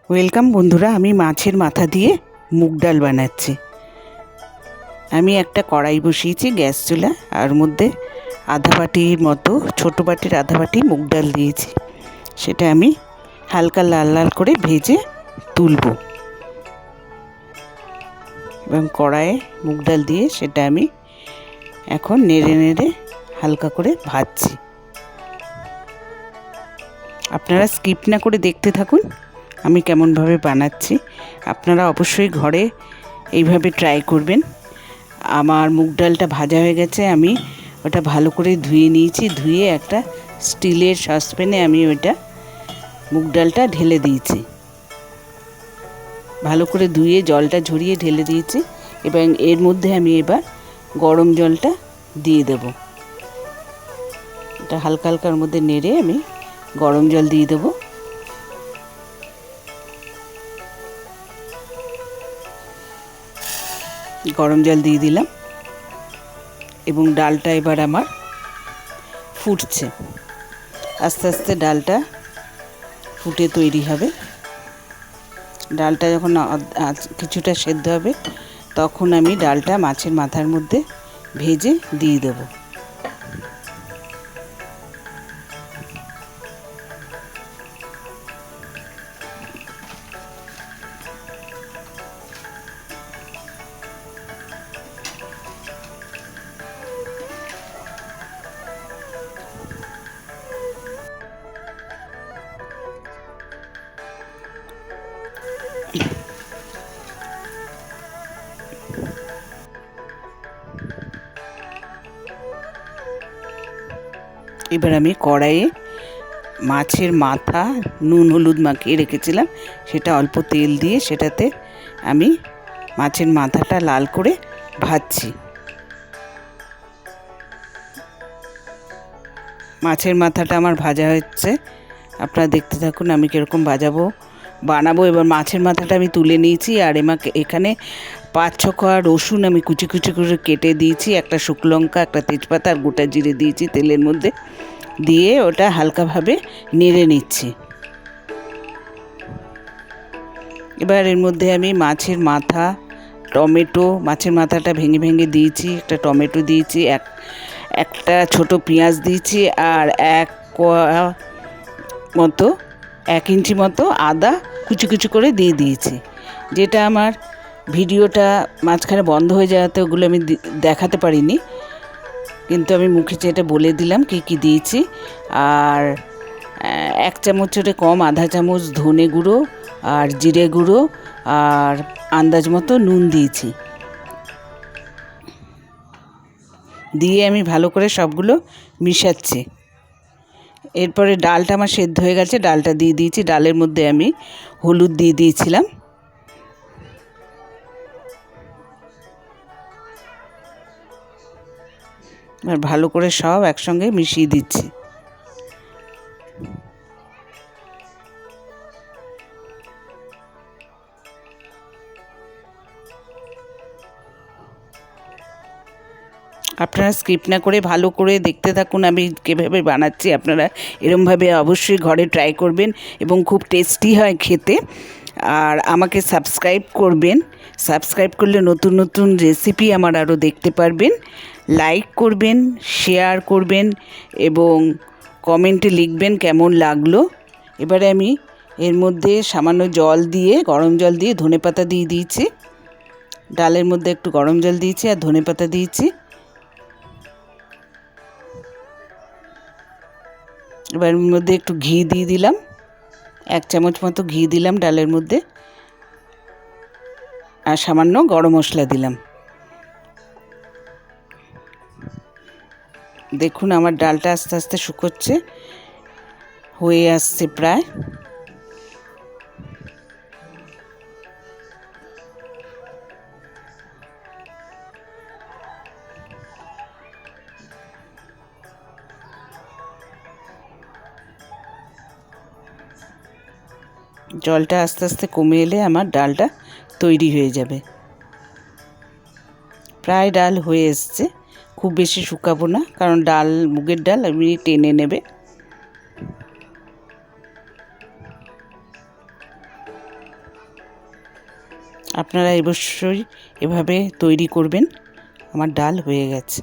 Welcome বন্ধুরা, আমি মাছের মাথা দিয়ে মুগ ডাল বানাচ্ছি। আমি একটা কড়াই বসিয়েছি গ্যাস চুলা, আর মধ্যে আধা বাটির মতো, ছোটো বাটির আধা বাটি মুগ ডাল দিয়েছি। সেটা আমি হালকা লাল লাল করে ভেজে তুলব, এবং কড়াইয়ে মুগ ডাল দিয়ে সেটা আমি এখন নেড়ে নেড়ে হালকা করে ভাজছি। আপনারা স্কিপ না করে দেখতে থাকুন আমি কেমনভাবে বানাচ্ছি। আপনারা অবশ্যই ঘরে এইভাবে ট্রাই করবেন। আমার মুগ ডালটা ভাজা হয়ে গেছে, আমি ওটা ভালো করে ধুয়ে নিয়েছি। ধুয়ে একটা স্টিলের সসপ্যানে আমি ওইটা মুগ ডালটা ঢেলে দিয়েছি। ভালো করে ধুয়ে জলটা ঝরিয়ে ঢেলে দিয়েছি, এবং এর মধ্যে আমি এবার গরম জলটা দিয়ে দেব। এটা হালকা হালকার মধ্যে নেড়ে আমি গরম জল দিয়ে দেবো। গরম জল দিয়ে দিলাম, এবং ডালটা এবার আমার ফুটছে। আস্তে আস্তে ডালটা ফুটে তৈরি হবে। ডালটা যখন কিছুটা সেদ্ধ হবে, তখন আমি ডালটা মাছের মাথার মধ্যে ভেজে দিয়ে দেবো। এবার আমি কড়াইয়ে মাছের মাথা নুন হলুদ মাখিয়ে রেখেছিলাম, সেটা অল্প তেল দিয়ে সেটাতে আমি মাছের মাথাটা লাল করে ভাজছি। মাছের মাথাটা আমার ভাজা হচ্ছে, আপনারা দেখতে থাকুন আমি কীরকম বানাবো। এবার মাছের মাথাটা আমি তুলে নিয়েছি, আর এখানে 5-6 কোয়া রসুন আমি কুচি কুচি করে কেটে দিয়েছি, একটা শুকনো লঙ্কা, একটা তেজপাতা আর গোটা জিরে দিয়েছি তেলের মধ্যে দিয়ে ওটা হালকাভাবে নেড়ে নিচ্ছি। এবার এর মধ্যে আমি মাছের মাথা, টমেটো, মাছের মাথাটা ভেঙে ভেঙে দিয়েছি, একটা টমেটো দিয়েছি, একটা ছোট পেঁয়াজ দিয়েছি, আর 1 ইঞ্চি মতো আদা কুচি কুচি করে দিয়ে দিয়েছি। যেটা আমার ভিডিওটা মাঝখানে বন্ধ হয়ে যাওয়াতে ওগুলো আমি দেখাতে পারিনি, কিন্তু আমি মুখে যেটা বলে দিলাম কী কী দিয়েছি। আর 1 চামচের কম আধা চামচ ধনে গুঁড়ো আর জিরে গুঁড়ো আর আন্দাজ মতো নুন দিয়েছি। দিয়ে আমি ভালো করে সবগুলো মিশাচ্ছি। এরপরে ডালটা আমার সেদ্ধ হয়ে গেছে, ডালটা দিয়ে দিয়েছি। ডালের মধ্যে আমি হলুদ দিয়ে দিয়েছিলাম। আর ভালো করে সব একসঙ্গে মিশিয়ে দিচ্ছি। আপনারা স্কিপ না করে ভালো করে দেখতে থাকুন আমি কীভাবে বানাচ্ছি। আপনারা এরমভাবে অবশ্যই ঘরে ট্রাই করবেন, এবং খুব টেস্টি হয় খেতে। আর আমাকে সাবস্ক্রাইব করবেন। সাবস্ক্রাইব করলে নতুন নতুন রেসিপি আমার আরও দেখতে পারবেন। লাইক করবেন, শেয়ার করবেন, এবং কমেন্টে লিখবেন কেমন লাগলো। এবারে আমি এর মধ্যে সামান্য জল দিয়ে, গরম জল দিয়ে ধনেপাতা দিয়ে দিয়েছি। ডালের মধ্যে একটু গরম জল দিয়েছি আর ধনেপাতা দিয়েছি। এবার এর মধ্যে একটু ঘি দিয়ে দিলাম, 1 চামচ মতো ঘি দিলাম ডালের মধ্যে, আর সামান্য গরম মশলা দিলাম। দেখুন আমার ডালটা আস্তে আস্তে শুকোচ্ছে, হয়ে আসছে প্রায়। জলটা আস্তে আস্তে কমে এলে আমার ডালটা তৈরি হয়ে যাবে। প্রায় ডাল হয়ে এসছে, খুব বেশি শুকাবো না, কারণ মুগের ডাল এমনি টেনে নেবে। আপনারা অবশ্যই এভাবে তৈরি করবেন। আমার ডাল হয়ে গেছে।